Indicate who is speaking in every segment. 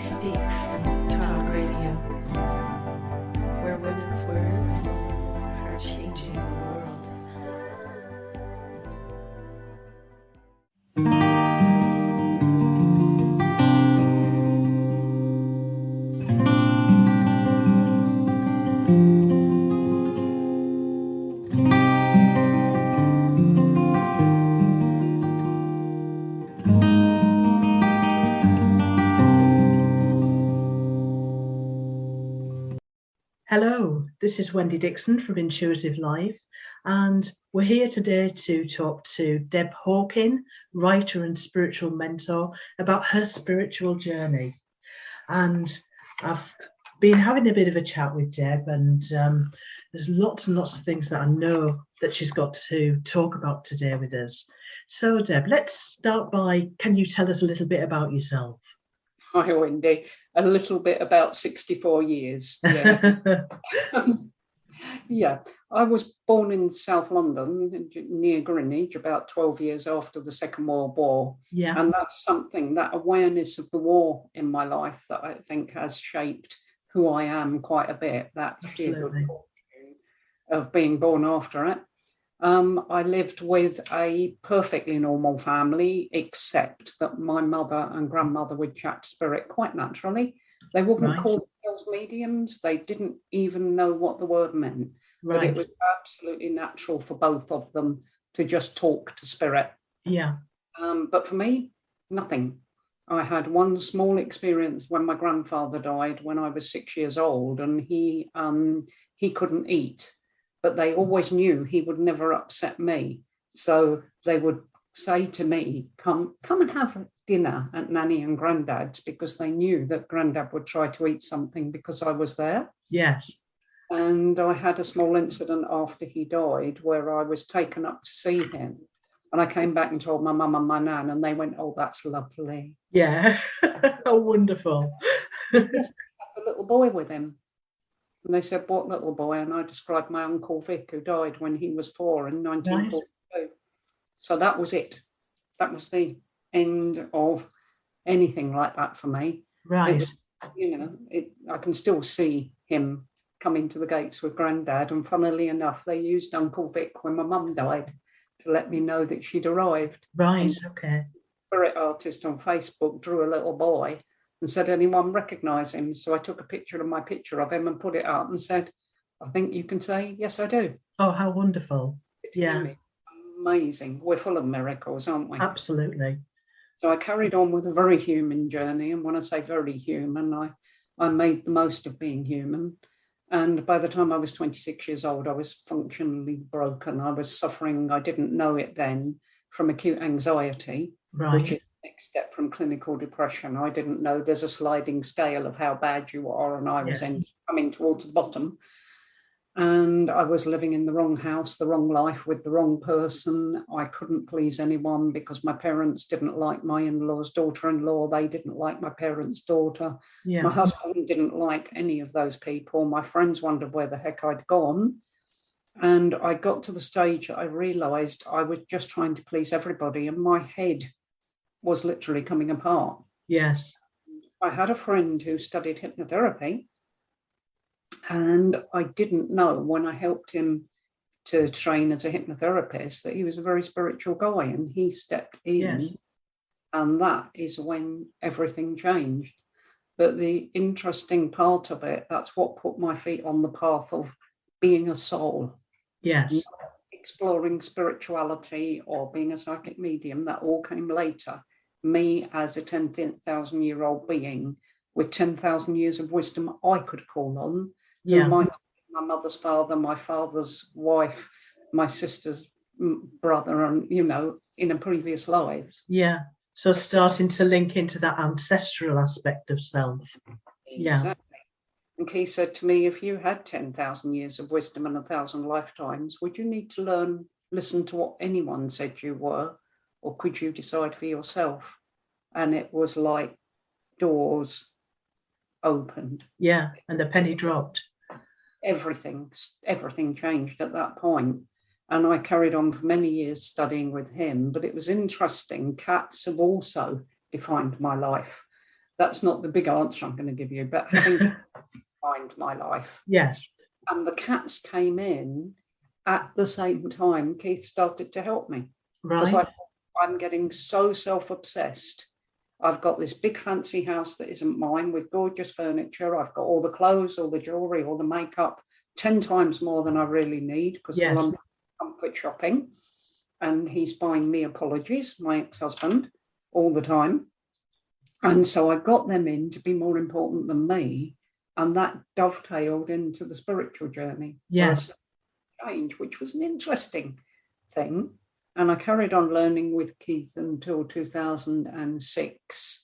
Speaker 1: Speaks Talk Radio, where women's words are changing the world.
Speaker 2: Hello, this is Wendy Dixon from Intuitive Life, and we're here today to talk to Deb Hawken, writer and spiritual mentor, about her spiritual journey. And I've been having a bit of a chat with Deb, and there's lots and lots of things that I know that she's got to talk about today with us. So Deb, let's start by, can you tell us a little bit about yourself?
Speaker 3: Hi, Wendy. A little bit about 64 years. Yeah. Yeah. I was born in South London, near Greenwich, about 12 years after the Second World War.
Speaker 2: Yeah.
Speaker 3: And that's something, that awareness of the war in my life, that I think has shaped who I am quite a bit. That sheer good fortune of being born after it. I lived with a perfectly normal family, except that my mother and grandmother would chat to spirit quite naturally. They wouldn't call themselves mediums. They didn't even know what the word meant. But it was absolutely natural for both of them to just talk to spirit.
Speaker 2: Yeah.
Speaker 3: But for me, nothing. I had one small experience when my grandfather died when I was 6 years old, and he couldn't eat. But they always knew he would never upset me. So they would say to me, come and have dinner at Nanny and Granddad's, because they knew that Granddad would try to eat something because I was there.
Speaker 2: Yes.
Speaker 3: And I had a small incident after he died where I was taken up to see him. And I came back and told my mum and my nan, and they went, "Oh, that's lovely."
Speaker 2: Yeah. Oh, wonderful.
Speaker 3: Yes, I had the little boy with him. And they said, "What little boy?" And I described my Uncle Vic, who died when he was 4 in 1942. So that was it. That was the end of anything like that for me.
Speaker 2: Right.
Speaker 3: I can still see him coming to the gates with Granddad. And funnily enough, they used Uncle Vic when my mum died to let me know that she'd arrived.
Speaker 2: Right, okay.
Speaker 3: Spirit artist on Facebook drew a little boy and said, "Anyone recognise him?" So I took a picture of him and put it up and said, "I think you can say, yes, I do."
Speaker 2: Oh, how wonderful. Yeah.
Speaker 3: Amazing. We're full of miracles, aren't we?
Speaker 2: Absolutely.
Speaker 3: So I carried on with a very human journey. And when I say very human, I made the most of being human. And by the time I was 26 years old, I was functionally broken. I was suffering, I didn't know it then, from acute anxiety, which is the next step from clinical depression. I didn't know there's a sliding scale of how bad you are, and I was coming towards the bottom. And I was living in the wrong house, the wrong life, with the wrong person. I couldn't please anyone because my parents didn't like my in-law's daughter-in-law. They didn't like my parents' daughter. Yeah. My husband didn't like any of those people. My friends wondered where the heck I'd gone. And I got to the stage that I realised I was just trying to please everybody, and my head was literally coming apart.
Speaker 2: Yes.
Speaker 3: I had a friend who studied hypnotherapy, and I didn't know when I helped him to train as a hypnotherapist that he was a very spiritual guy, and he stepped in, and that is when everything changed. But the interesting part of it, that's what put my feet on the path of being a soul.
Speaker 2: Yes.
Speaker 3: Not exploring spirituality or being a psychic medium, that all came later. Me as a 10,000-year-old being with 10,000 years of wisdom I could call on. Who might be my mother's father, my father's wife, my sister's brother, and, in a previous lives.
Speaker 2: Yeah. So starting to link into that ancestral aspect of self.
Speaker 3: Exactly. Yeah. And Keith said to me, if you had 10,000 years of wisdom and 1,000 lifetimes, would you need to listen to what anyone said you were, or could you decide for yourself? And it was like doors opened.
Speaker 2: Yeah, and the penny dropped.
Speaker 3: Everything changed at that point. And I carried on for many years studying with him. But it was interesting. Cats have also defined my life. That's not the big answer I'm going to give you, but having defined my life.
Speaker 2: Yes.
Speaker 3: And the cats came in at the same time Keith started to help me. Because
Speaker 2: Right.
Speaker 3: I'm getting so self-obsessed. I've got this big fancy house that isn't mine with gorgeous furniture. I've got all the clothes, all the jewelry, all the makeup, 10 times more than I really need because
Speaker 2: Yes.
Speaker 3: I'm comfort shopping. And he's buying me apologies, my ex-husband, all the time. And so I got them in to be more important than me. And that dovetailed into the spiritual journey.
Speaker 2: Yes.
Speaker 3: Change, which was an interesting thing. And I carried on learning with Keith until 2006.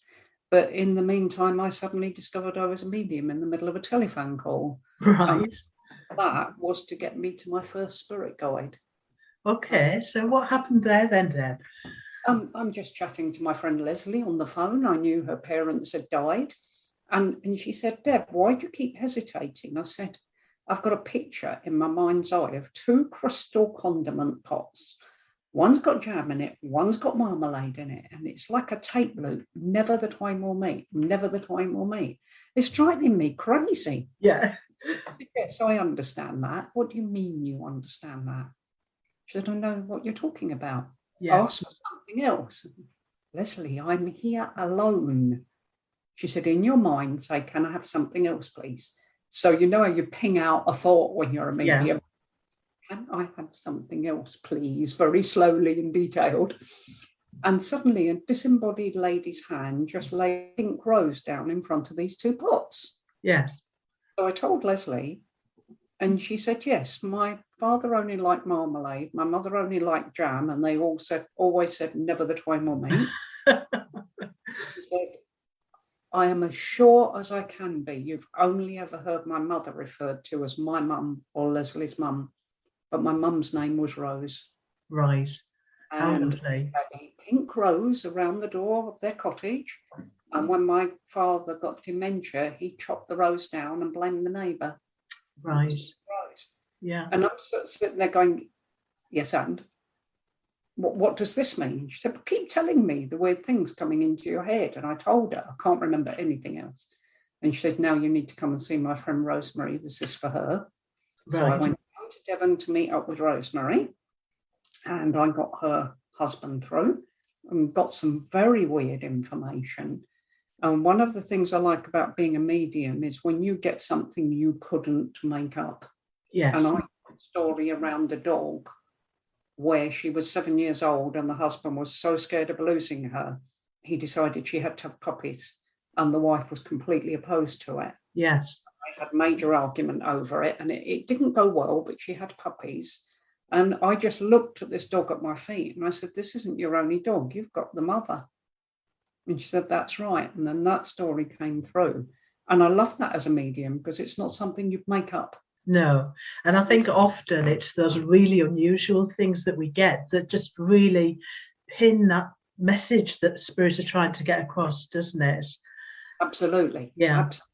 Speaker 3: But in the meantime, I suddenly discovered I was a medium in the middle of a telephone call.
Speaker 2: Right.
Speaker 3: That was to get me to my first spirit guide.
Speaker 2: Okay, so what happened there then, Deb?
Speaker 3: I'm just chatting to my friend Leslie on the phone. I knew her parents had died. And she said, Deb, why do you keep hesitating? I said, I've got a picture in my mind's eye of 2 crystal condiment pots. One's got jam in it, one's got marmalade in it. And it's like a tape loop. Never the time will meet, never the time will meet. It's driving me crazy.
Speaker 2: Yeah.
Speaker 3: Yes, I understand that. What do you mean you understand that? She said, I know what you're talking about.
Speaker 2: Yes.
Speaker 3: Ask for something else. Leslie, I'm here alone. She said, in your mind, say, can I have something else, please? So you know how you ping out a thought when you're a medium.
Speaker 2: Yeah.
Speaker 3: Can I have something else, please? Very slowly and detailed. And suddenly a disembodied lady's hand just laid pink rose down in front of these 2 pots.
Speaker 2: Yes.
Speaker 3: So I told Leslie, and she said, yes, my father only liked marmalade, my mother only liked jam, and they always said, never the time or me. She said, I am as sure as I can be. You've only ever heard my mother referred to as my mum or Leslie's mum, but my mum's name was Rose.
Speaker 2: Right. How
Speaker 3: And
Speaker 2: lovely.
Speaker 3: had a pink rose around the door of their cottage. And when my father got dementia, he chopped the rose down and blamed the neighbour.
Speaker 2: Right.
Speaker 3: Rose.
Speaker 2: Yeah.
Speaker 3: And I'm sitting there going, yes, and what does this mean? She said, keep telling me the weird things coming into your head. And I told her, I can't remember anything else. And she said, now you need to come and see my friend Rosemary. This is for her.
Speaker 2: Right.
Speaker 3: So I went down to Devon to meet up with Rosemary. And I got her husband through and got some very weird information. And one of the things I like about being a medium is when you get something you couldn't make up.
Speaker 2: Yes.
Speaker 3: And I got a story around a dog where she was 7 years old and the husband was so scared of losing her, he decided she had to have puppies. And the wife was completely opposed to it.
Speaker 2: Yes.
Speaker 3: I had major argument over it and it didn't go well, but she had puppies. And I just looked at this dog at my feet and I said, this isn't your only dog, you've got the mother. And she said, that's right. And then that story came through. And I love that as a medium because it's not something you make up.
Speaker 2: No. And I think often it's those really unusual things that we get that just really pin that message that spirits are trying to get across, doesn't it?
Speaker 3: Absolutely.
Speaker 2: Yeah.
Speaker 3: Absolutely.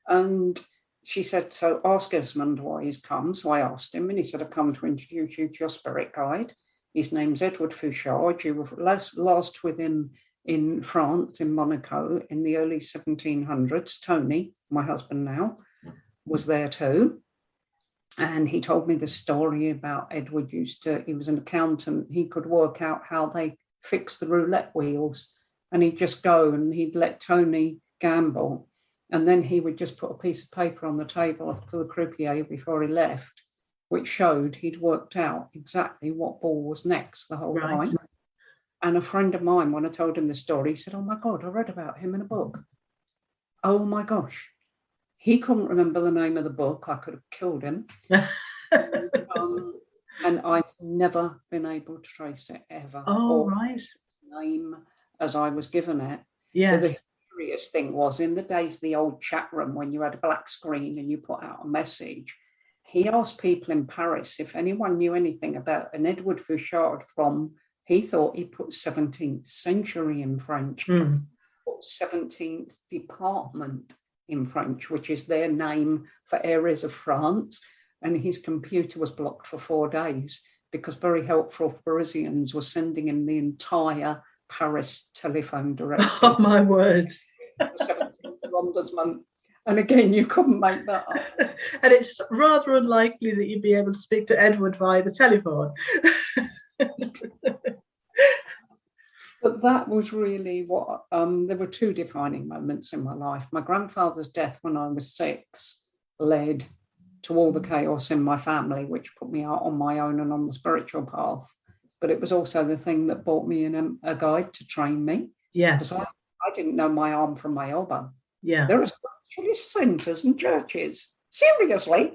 Speaker 3: And she said, so ask Esmond why he's come. So I asked him and he said, I've come to introduce you to your spirit guide. His name's Edward Fouchard. You were last with him in France, in Monaco, in the early 1700s. Tony, my husband now, was there too. And he told me the story about Edward he was an accountant. He could work out how they fixed the roulette wheels. And he'd just go and he'd let Tony gamble. And then he would just put a piece of paper on the table for the croupier before he left, which showed he'd worked out exactly what ball was next the whole time. And a friend of mine, when I told him the story, he said, oh my God, I read about him in a book. Oh my gosh. He couldn't remember the name of the book. I could have killed him. And I've never been able to trace it ever.
Speaker 2: Oh, right.
Speaker 3: Name as I was given it.
Speaker 2: Yes.
Speaker 3: But the curious thing was, in the days, the old chat room, when you had a black screen and you put out a message, he asked people in Paris if anyone knew anything about an Edward Fouchard he thought he put 17th century in French, put 17th department in French, which is their name for areas of France. And his computer was blocked for 4 days because very helpful Parisians were sending him the entire Paris telephone directory.
Speaker 2: Oh, my word.
Speaker 3: the 17th of Ronda's month. And again, you couldn't make that up.
Speaker 2: And it's rather unlikely that you'd be able to speak to Edward via the telephone.
Speaker 3: But that was really what, there were two defining moments in my life. My grandfather's death when I was 6 led to all the chaos in my family, which put me out on my own and on the spiritual path. But it was also the thing that brought me in a guide to train me.
Speaker 2: Yes.
Speaker 3: Because I didn't know my arm from my elbow.
Speaker 2: Yeah.
Speaker 3: There are spiritualist centres and churches. Seriously?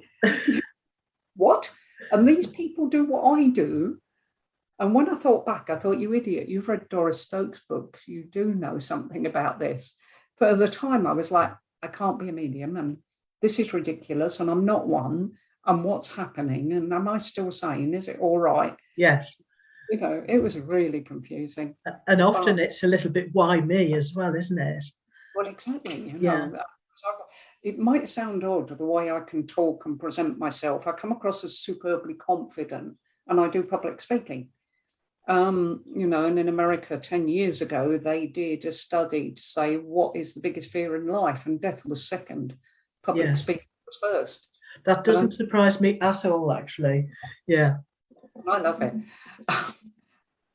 Speaker 3: What? And these people do what I do. And when I thought back, I thought, you idiot, you've read Doris Stokes' books. You do know something about this. But at the time, I was like, I can't be a medium. And this is ridiculous. And I'm not one. And what's happening? And am I still sane? Is it all right?
Speaker 2: Yes.
Speaker 3: You know, it was really confusing.
Speaker 2: And often it's a little bit, why me as well, isn't it?
Speaker 3: Well, exactly. You know, it might sound odd the way I can talk and present myself. I come across as superbly confident, and I do public speaking. You know, and in America 10 years ago, they did a study to say what is the biggest fear in life, and death was second. Public speaking was first.
Speaker 2: That doesn't surprise me at all, actually. Yeah.
Speaker 3: I love it.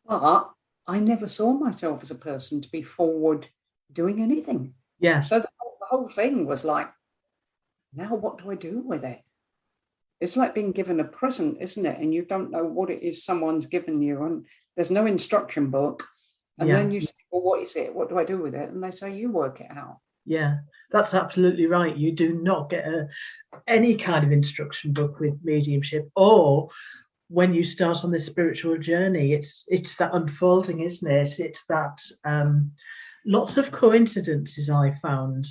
Speaker 3: But I never saw myself as a person to be forward doing anything.
Speaker 2: Yes.
Speaker 3: So the whole thing was like, now what do I do with it? It's like being given a present, isn't it? And you don't know what it is someone's given you, and there's no instruction book. And then you say, well, what is it? What do I do with it? And they say, you work it out.
Speaker 2: Yeah, that's absolutely right. You do not get any kind of instruction book with mediumship, or when you start on this spiritual journey, it's that unfolding, isn't it? It's that lots of coincidences I found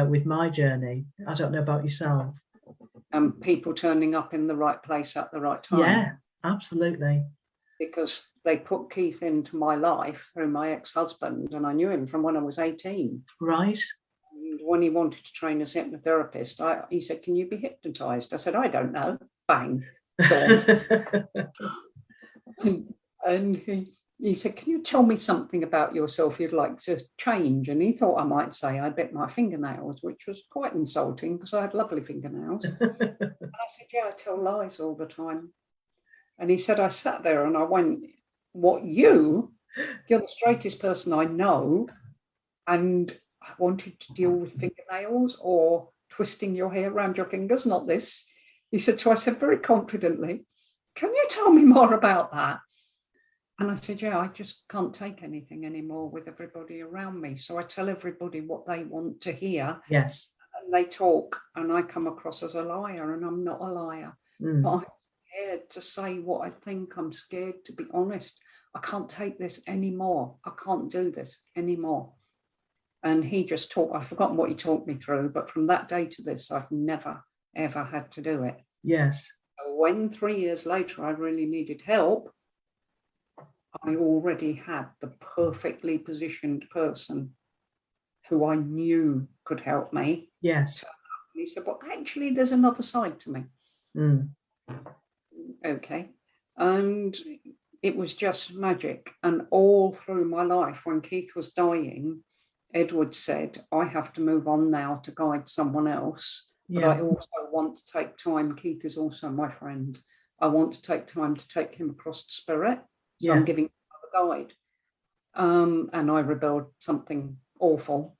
Speaker 2: with my journey. I don't know about yourself.
Speaker 3: People turning up in the right place at the right time.
Speaker 2: Yeah, absolutely.
Speaker 3: Because they put Keith into my life through my ex-husband, and I knew him from when I was 18.
Speaker 2: Right.
Speaker 3: And when he wanted to train as hypnotherapist, he said, can you be hypnotized? I said, I don't know. Bang. And he said, can you tell me something about yourself you'd like to change? And he thought I might say I bit my fingernails, which was quite insulting because I had lovely fingernails. And I said, yeah, I tell lies all the time. And he said, I sat there and I went, what, you're the straightest person I know, and I wanted to deal with fingernails or twisting your hair around your fingers, not this. He said, so I said very confidently, can you tell me more about that? And I said, yeah, I just can't take anything anymore with everybody around me. So I tell everybody what they want to hear.
Speaker 2: Yes.
Speaker 3: And they talk, and I come across as a liar, and I'm not a liar. But I'm scared to say what I think. I'm scared to be honest. I can't take this anymore. I can't do this anymore. And he just talked, I've forgotten what he talked me through, but from that day to this, I've never, ever had to do it.
Speaker 2: Yes.
Speaker 3: So when 3 years later I really needed help, I already had the perfectly positioned person who I knew could help me.
Speaker 2: Yes.
Speaker 3: And he said, well, actually, there's another side to me. Okay. And it was just magic. And all through my life, when Keith was dying, Edward said, I have to move on now to guide someone else. But I also want to take time. Keith is also my friend. I want to take time to take him across to spirit. So I'm giving him a guide. And I rebelled something awful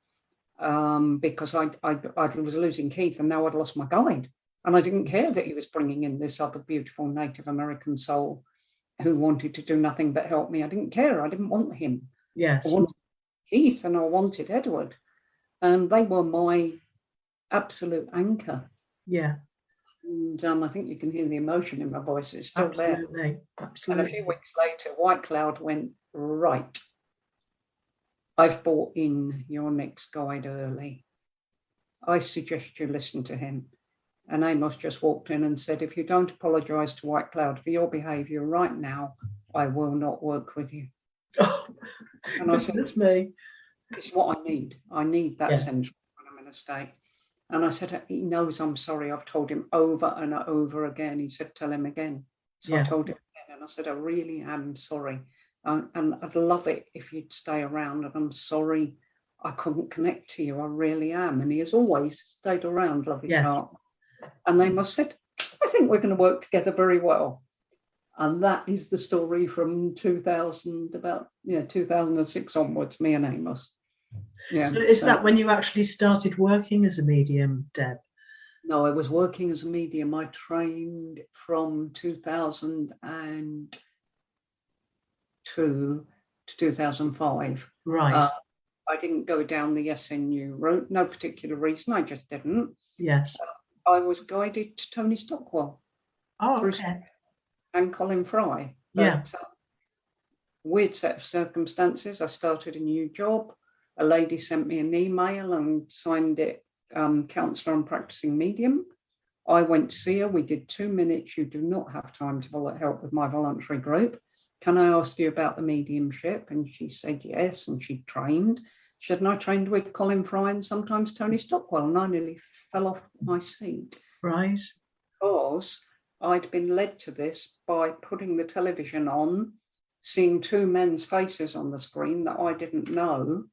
Speaker 3: because I was losing Keith, and now I'd lost my guide. And I didn't care that he was bringing in this other beautiful Native American soul who wanted to do nothing but help me. I didn't care. I didn't want him.
Speaker 2: Yes.
Speaker 3: I wanted Keith and I wanted Edward. And they were my absolute anchor.
Speaker 2: Yeah.
Speaker 3: And I think you can hear the emotion in my voice. It's still there.
Speaker 2: Absolutely.
Speaker 3: And a few weeks later, White Cloud went, right, I've brought in your next guide early. I suggest you listen to him. And Amos just walked in and said, if you don't apologise to White Cloud for your behaviour right now, I will not work with you.
Speaker 2: Oh,
Speaker 3: and I said,
Speaker 2: that's me.
Speaker 3: It's what I need. I need that central when I'm in a state. And I said, he knows I'm sorry. I've told him over and over again. He said, tell him again. So I told him again. And I said, I really am sorry. And I'd love it if you'd stay around. And I'm sorry I couldn't connect to you. I really am. And he has always stayed around, love his heart. And they must have said, I think we're going to work together very well. And that is the story from 2006 onwards, me and Amos. Yeah.
Speaker 2: So is that when you actually started working as a medium, Deb?
Speaker 3: No, I was working as a medium. I trained from 2002 to 2005.
Speaker 2: Right.
Speaker 3: I didn't go down the SNU route, no particular reason, I just didn't.
Speaker 2: Yes.
Speaker 3: I was guided to Tony Stockwell.
Speaker 2: Oh, okay.
Speaker 3: And Colin Fry.
Speaker 2: Yeah.
Speaker 3: But, weird set of circumstances. I started a new job. A lady sent me an email and signed it, counsellor and practicing medium. I went to see her. We did 2 minutes. You do not have time to help with my voluntary group. Can I ask you about the mediumship? And she said yes, and she trained. She said, and I trained with Colin Fry and sometimes Tony Stockwell, and I nearly fell off my seat.
Speaker 2: Right.
Speaker 3: Because I'd been led to this by putting the television on, seeing two men's faces on the screen that I didn't know.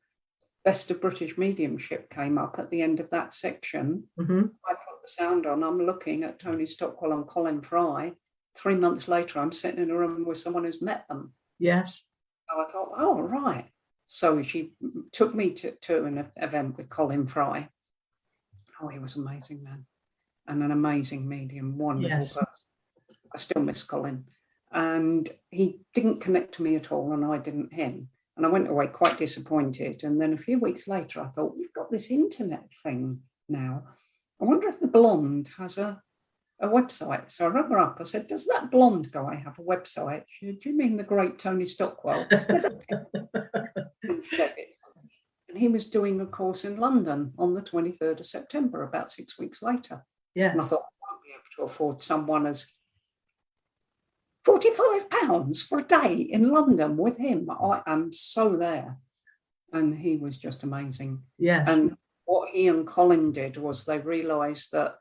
Speaker 3: Best of British Mediumship came up at the end of that section.
Speaker 2: Mm-hmm.
Speaker 3: I put the sound on. I'm looking at Tony Stockwell and Colin Fry. 3 months later, I'm sitting in a room with someone who's met them.
Speaker 2: Yes.
Speaker 3: So I thought, oh, right. So she took me to an event with Colin Fry. Oh, he was an amazing man and an amazing medium, wonderful person. I still miss Colin. And he didn't connect to me at all, and I didn't him. And I went away quite disappointed. And then a few weeks later, I thought, we've got this internet thing now. I wonder if the blonde has a website. So I rang her up. I said, does that blonde guy have a website? She said, do you mean the great Tony Stockwell? And he was doing a course in London on the 23rd of September, about 6 weeks later.
Speaker 2: Yes.
Speaker 3: And I thought, I won't be able to afford someone as £45 for a day in London with him. I am so there. And he was just amazing.
Speaker 2: Yes.
Speaker 3: And what he and Colin did was they realised that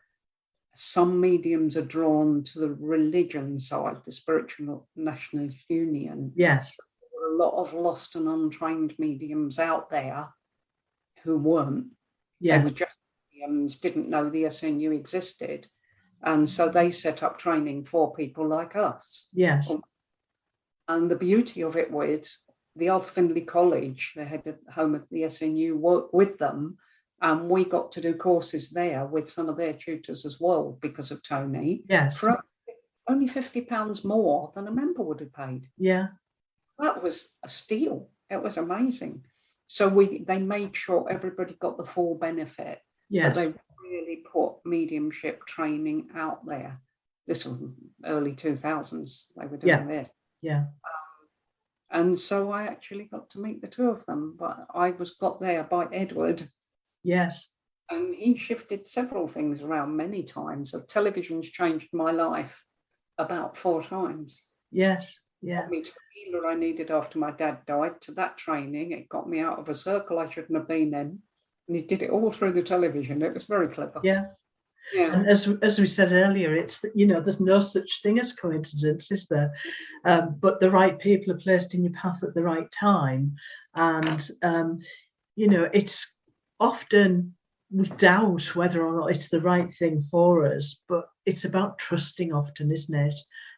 Speaker 3: some mediums are drawn to the religion side, the Spiritual Nationalist Union.
Speaker 2: Yes.
Speaker 3: There were a lot of lost and untrained mediums out there who weren't.
Speaker 2: Yeah.
Speaker 3: They were just mediums, didn't know the SNU existed. And so they set up training for people like us.
Speaker 2: Yes.
Speaker 3: And the beauty of it was the Arthur Findlay College, they had the home of the SNU, work with them. And we got to do courses there with some of their tutors as well because of Tony.
Speaker 2: Yes.
Speaker 3: For only £50 more than a member would have paid.
Speaker 2: Yeah.
Speaker 3: That was a steal. It was amazing. So they made sure everybody got the full benefit.
Speaker 2: Yes.
Speaker 3: But they really put mediumship training out there. This was early 2000s. They were doing this.
Speaker 2: Yeah.
Speaker 3: And so I actually got to meet the two of them. But I got there by Edward.
Speaker 2: Yes.
Speaker 3: And he shifted several things around many times. So television's changed my life about 4 times.
Speaker 2: Yes. Yeah.
Speaker 3: Got me to a healer I needed after my dad died, to that training. It got me out of a circle I shouldn't have been in. And he did it all through the television. It was very clever.
Speaker 2: Yeah.
Speaker 3: Yeah.
Speaker 2: And as we said earlier, it's, there's no such thing as coincidence, is there? But the right people are placed in your path at the right time. And, it's often we doubt whether or not it's the right thing for us, but it's about trusting often, isn't it?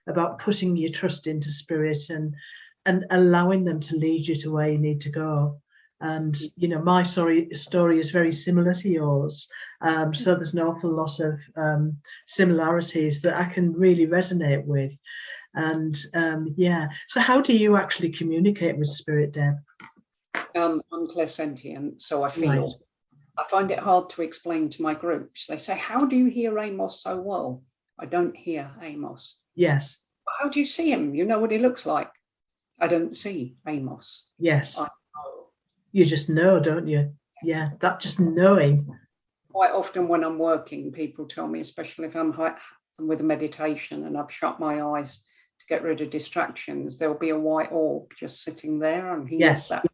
Speaker 2: About putting your trust into spirit and allowing them to lead you to where you need to go. And, my story is very similar to yours. So there's an awful lot of similarities that I can really resonate with. And so how do you actually communicate with spirit, Deb?
Speaker 3: I'm clairsentient, so I feel.
Speaker 2: Right.
Speaker 3: I find it hard to explain to my groups. They say, how do you hear Amos so well? I don't hear Amos.
Speaker 2: Yes.
Speaker 3: How do you see him? You know what he looks like. I don't see Amos.
Speaker 2: Yes.
Speaker 3: I know.
Speaker 2: You just know, don't you? Yeah, that just knowing.
Speaker 3: Quite often when I'm working, people tell me, especially if I'm with a meditation and I've shut my eyes to get rid of distractions, there'll be a white orb just sitting there, and he is that.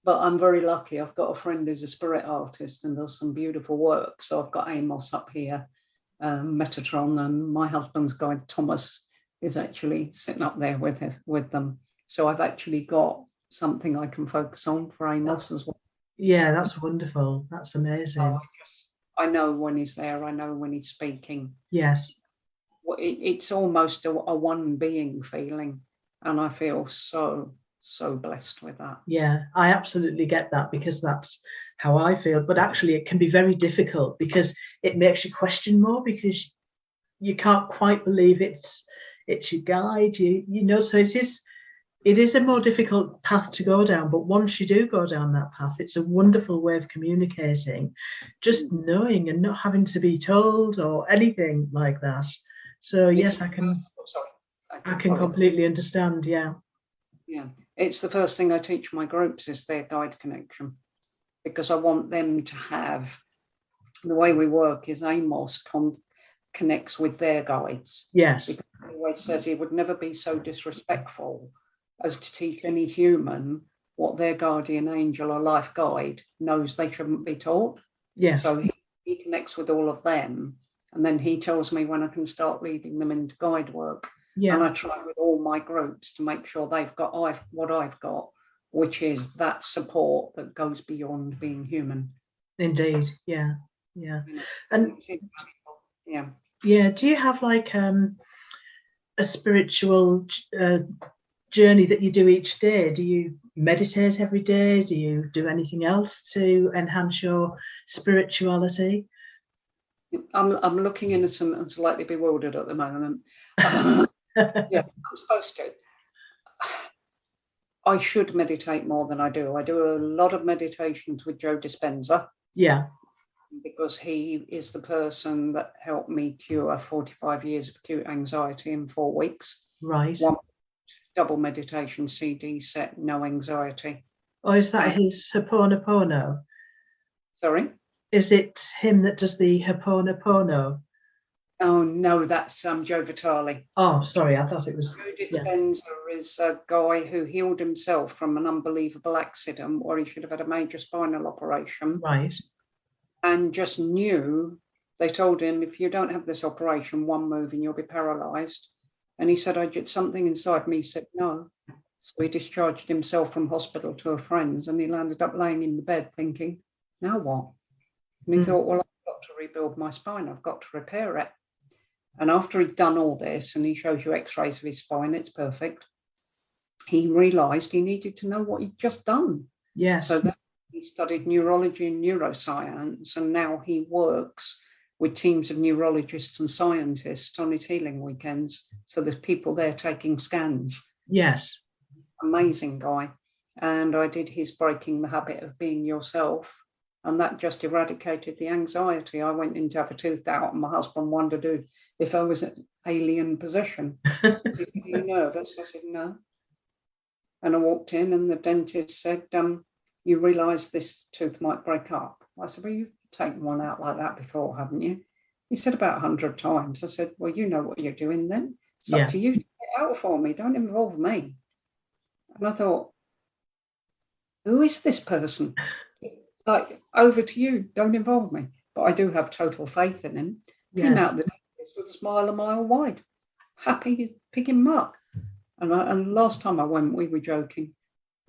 Speaker 3: But I'm very lucky. I've got a friend who's a spirit artist and does some beautiful work. So I've got Amos up here, Metatron, and my husband's guide, Thomas, is actually sitting up there with them. So I've actually got something I can focus on for Amos as well.
Speaker 2: Yeah, that's wonderful. That's
Speaker 3: So
Speaker 2: amazing.
Speaker 3: I know when he's there. I know when he's speaking.
Speaker 2: Yes.
Speaker 3: It's almost a one being feeling, and I feel so blessed with that.
Speaker 2: Yeah, I absolutely get that, because that's how I feel. But actually, it can be very difficult because it makes you question more, because you can't quite believe it's your guide. So it is a more difficult path to go down. But once you do go down that path, it's a wonderful way of communicating, just knowing and not having to be told or anything like that. So yes, I can.
Speaker 3: Sorry,
Speaker 2: I can completely understand. Yeah.
Speaker 3: Yeah, it's the first thing I teach my groups is their guide connection, because I want them to have, the way we work is Amos connects with their guides.
Speaker 2: Yes.
Speaker 3: Because he always says he would never be so disrespectful as to teach any human what their guardian angel or life guide knows they shouldn't be taught.
Speaker 2: Yes.
Speaker 3: So he connects with all of them, and then he tells me when I can start leading them into guide work.
Speaker 2: Yeah.
Speaker 3: And I try with all my groups to make sure they've got what I've got, which is that support that goes beyond being human.
Speaker 2: Indeed. Yeah. Yeah. And
Speaker 3: yeah.
Speaker 2: Yeah. Do you have like a spiritual journey that you do each day? Do you meditate every day? Do you do anything else to enhance your spirituality?
Speaker 3: I'm looking innocent and slightly bewildered at the moment. Yeah, I'm supposed to. I should meditate more than I do. I do a lot of meditations with Joe Dispenza.
Speaker 2: Yeah.
Speaker 3: Because he is the person that helped me cure 45 years of acute anxiety in 4 weeks.
Speaker 2: Right.
Speaker 3: One double meditation CD set, no anxiety.
Speaker 2: Oh, is that his Ho'oponopono?
Speaker 3: Sorry?
Speaker 2: Is it him that does the Ho'oponopono?
Speaker 3: Oh, no, that's Joe Vitale.
Speaker 2: Oh, sorry, I thought it was...
Speaker 3: Joe Dispenza is a guy who healed himself from an unbelievable accident where he should have had a major spinal operation.
Speaker 2: Right.
Speaker 3: And just knew, they told him, if you don't have this operation, one move and you'll be paralysed. And he said, I did something inside me. He said, no. So he discharged himself from hospital to a friend's, and he landed up laying in the bed thinking, now what? And he thought, well, I've got to rebuild my spine. I've got to repair it. And after he'd done all this, and he shows you x-rays of his spine, it's perfect, he realised he needed to know what he'd just done.
Speaker 2: Yes.
Speaker 3: So then he studied neurology and neuroscience, and now he works with teams of neurologists and scientists on his healing weekends. So there's people there taking scans.
Speaker 2: Yes.
Speaker 3: Amazing guy. And I did his Breaking the Habit of Being Yourself, and that just eradicated the anxiety. I went in to have a tooth out, and my husband wondered if I was an alien possession. He said, are you nervous? I said, no. And I walked in, and the dentist said, you realise this tooth might break up. I said, well, you've taken one out like that before, haven't you? He said, about 100 times. I said, well, you know what you're doing then. It's up to you to get out for me. Don't involve me. And I thought, who is this person? Like, over to you. Don't involve me. But I do have total faith in him. Came out of the dentist with a smile a mile wide. Happy picking muck. And last time I went, we were joking.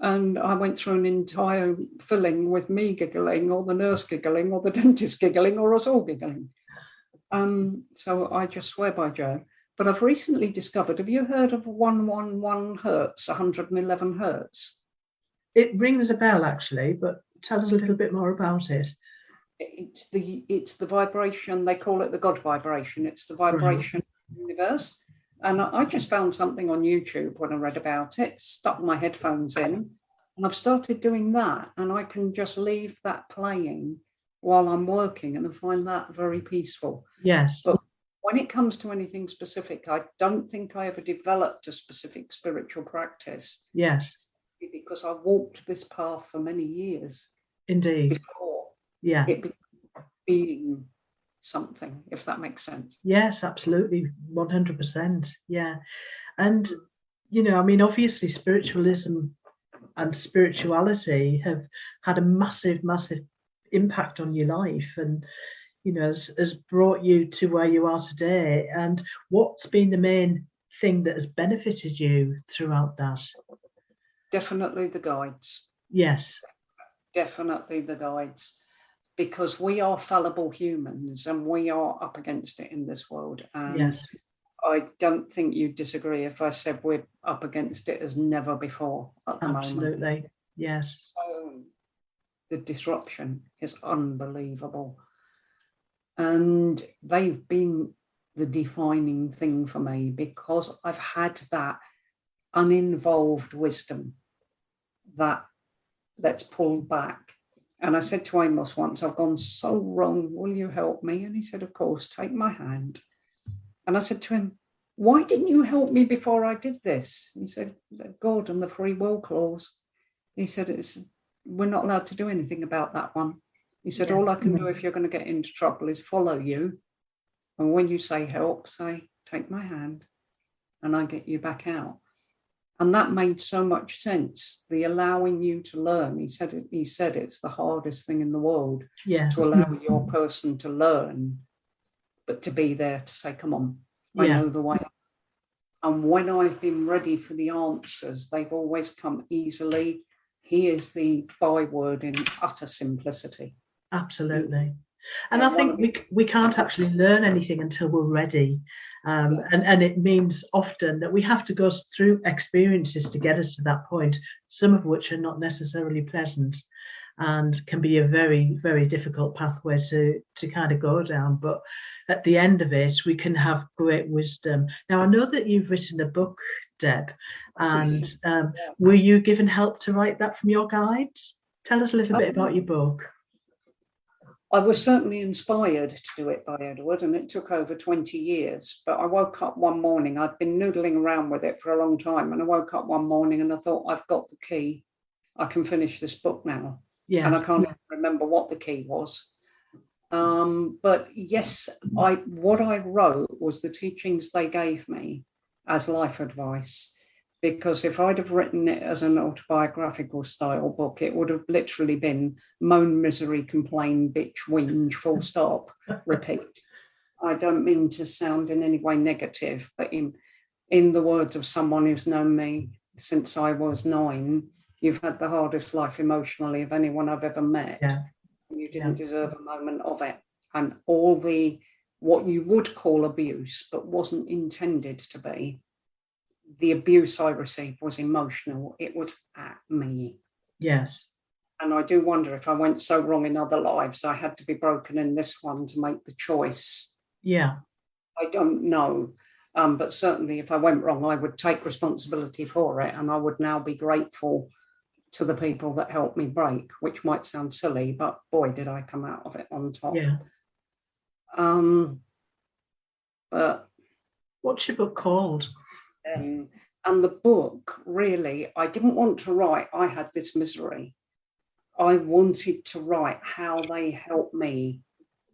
Speaker 3: And I went through an entire filling with me giggling, or the nurse giggling, or the dentist giggling, or us all giggling. So I just swear by Joe. But I've recently discovered, have you heard of 111 hertz, 111 hertz?
Speaker 2: It rings a bell, actually, but tell us a little bit more about it.
Speaker 3: It's the vibration, they call it the God vibration. It's the vibration of the universe. And I just found something on YouTube when I read about it, stuck my headphones in, and I've started doing that. And I can just leave that playing while I'm working, and I find that very peaceful.
Speaker 2: Yes.
Speaker 3: But when it comes to anything specific, I don't think I ever developed a specific spiritual practice.
Speaker 2: Yes.
Speaker 3: Because I walked this path for many years.
Speaker 2: Indeed.
Speaker 3: Before it being something, if that makes sense.
Speaker 2: Yes, absolutely, 100%. Yeah. And, I mean, obviously spiritualism and spirituality have had a massive, massive impact on your life, and, has brought you to where you are today. And what's been the main thing that has benefited you throughout that?
Speaker 3: Definitely the guides.
Speaker 2: Yes.
Speaker 3: definitely the guides, because we are fallible humans and we are up against it in this world. And
Speaker 2: Yes,
Speaker 3: I don't think you'd disagree if I said we're up against it as never before at the moment.
Speaker 2: absolutely. Yes.
Speaker 3: So the disruption is unbelievable. And they've been the defining thing for me, because I've had that uninvolved wisdom that's pulled back. And I said to Amos once, I've gone so wrong, will you help me? And he said, of course, take my hand. And I said to him, why didn't you help me before I did this? He said, God and the free will clause. He said, we're not allowed to do anything about that one. He said, all I can do if you're going to get into trouble is follow you. And when you say help, say, take my hand and I get you back out. And that made so much sense. The allowing you to learn. He said it's the hardest thing in the world,
Speaker 2: Yes.
Speaker 3: to allow your person to learn, but to be there to say, come on, I know the way. And when I've been ready for the answers, they've always come easily. He is the byword in utter simplicity.
Speaker 2: Absolutely. And I think we can't actually learn anything until we're ready. And it means often that we have to go through experiences to get us to that point, some of which are not necessarily pleasant and can be a very, very difficult pathway to kind of go down. But at the end of it, we can have great wisdom. Now, I know that you've written a book, Deb, and were you given help to write that from your guides? Tell us a little bit about your book.
Speaker 3: I was certainly inspired to do it by Edward, and it took over 20 years. But I woke up one morning, I'd been noodling around with it for a long time, and I woke up one morning and I thought, I've got the key. I can finish this book now. Yes. And I can't even remember what the key was. But yes, what I wrote was the teachings they gave me as life advice. Because if I'd have written it as an autobiographical style book, it would have literally been moan, misery, complain, bitch, whinge, full stop, repeat. I don't mean to sound in any way negative, but in the words of someone who's known me since I was 9, you've had the hardest life emotionally of anyone I've ever met. Yeah. You didn't deserve a moment of it. And all what you would call abuse, but wasn't intended to be, the abuse I received was emotional. It was at me.
Speaker 2: Yes.
Speaker 3: And I do wonder if I went so wrong in other lives, I had to be broken in this one to make the choice.
Speaker 2: Yeah.
Speaker 3: I don't know. But certainly if I went wrong, I would take responsibility for it. And I would now be grateful to the people that helped me break, which might sound silly, but boy, did I come out of it on top.
Speaker 2: Yeah.
Speaker 3: But
Speaker 2: what's your book called?
Speaker 3: And the book, really, I didn't want to write, I had this misery. I wanted to write how they helped me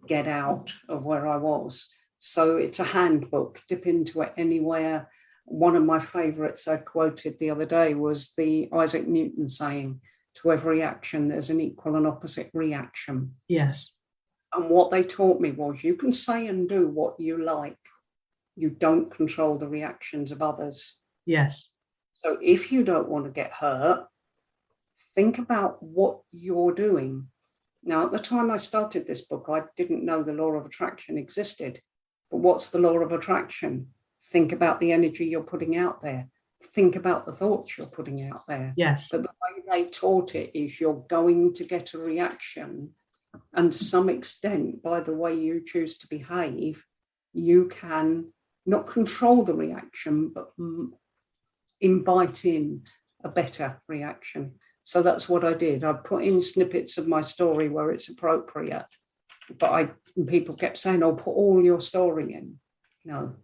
Speaker 3: get out of where I was. So it's a handbook, dip into it anywhere. One of my favorites I quoted the other day was the Isaac Newton saying, to every action, there's an equal and opposite reaction.
Speaker 2: Yes.
Speaker 3: And what they taught me was you can say and do what you like. You don't control the reactions of others.
Speaker 2: Yes.
Speaker 3: So if you don't want to get hurt, think about what you're doing. Now, at the time I started this book, I didn't know the law of attraction existed. But what's the law of attraction? Think about the energy you're putting out there. Think about the thoughts you're putting out there.
Speaker 2: Yes.
Speaker 3: But the way they taught it is you're going to get a reaction. And to some extent, by the way you choose to behave, you can not control the reaction, but invite in a better reaction. So that's what I did. I put in snippets of my story where it's appropriate. But people kept saying, oh, put all your story in. No.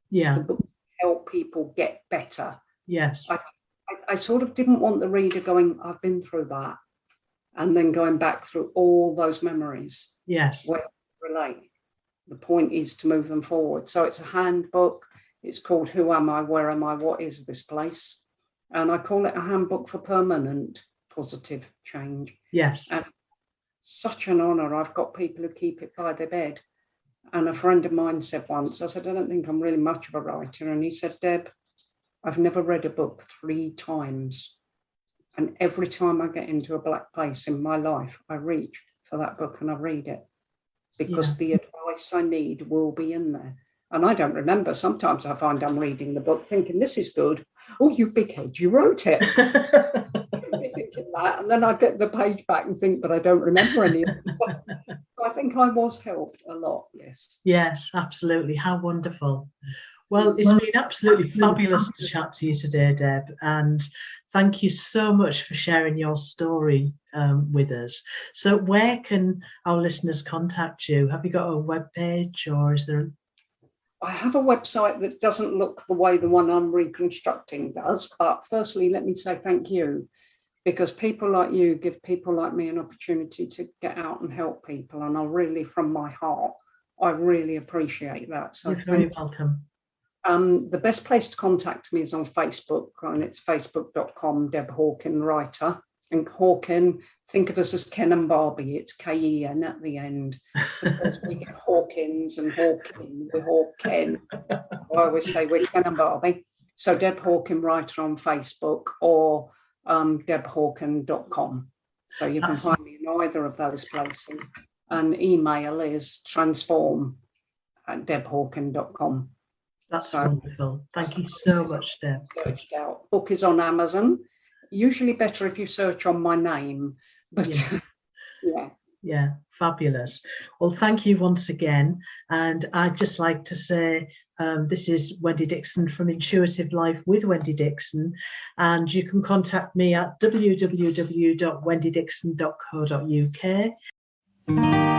Speaker 2: Yeah.
Speaker 3: The book help people get better.
Speaker 2: Yes.
Speaker 3: I sort of didn't want the reader going, I've been through that. And then going back through all those memories.
Speaker 2: Yes.
Speaker 3: Where they relate. The point is to move them forward. So it's a handbook. It's called Who Am I? Where Am I? What is this place? And I call it a handbook for permanent positive change.
Speaker 2: Yes.
Speaker 3: And such an honor. I've got people who keep it by their bed. And a friend of mine said once, I said, I don't think I'm really much of a writer. And he said, Deb, I've never read a book 3 times. And every time I get into a black place in my life, I reach for that book and I read it, because the advice I need will be in there. And I don't remember. Sometimes I find I'm reading the book thinking, this is good. Oh, you big head, you wrote it. Thinking that. And then I get the page back and think, but I don't remember any of it. So I think I was helped a lot, yes.
Speaker 2: Yes, absolutely. How wonderful. Well, it's been absolutely fabulous to chat to you today, Deb. And thank you so much for sharing your story with us. So where can our listeners contact you? Have you got a web page, or is there...
Speaker 3: I have a website that doesn't look the way the one I'm reconstructing does. But firstly, let me say thank you, because people like you give people like me an opportunity to get out and help people. And I really, from my heart, I really appreciate that. So
Speaker 2: you're very welcome.
Speaker 3: The best place to contact me is on Facebook, and it's facebook.com, Deb Hawken Writer. And Hawken, think of us as Ken and Barbie. It's K-E-N at the end. Because we get Hawkins and Hawken, we're Hawken. I always say we're Ken and Barbie. So Deb Hawken Writer on Facebook, or debhawken.com. So you can find me in either of those places. And email is transform@debhawken.com.
Speaker 2: That's wonderful. Thank you so much, Deb.
Speaker 3: Searched out. Book is on Amazon. Usually better if you search on my name, but
Speaker 2: yeah, fabulous. Well, thank you once again. And I'd just like to say, this is Wendy Dixon from Intuitive Life with Wendy Dixon, and you can contact me at www.wendydixon.co.uk.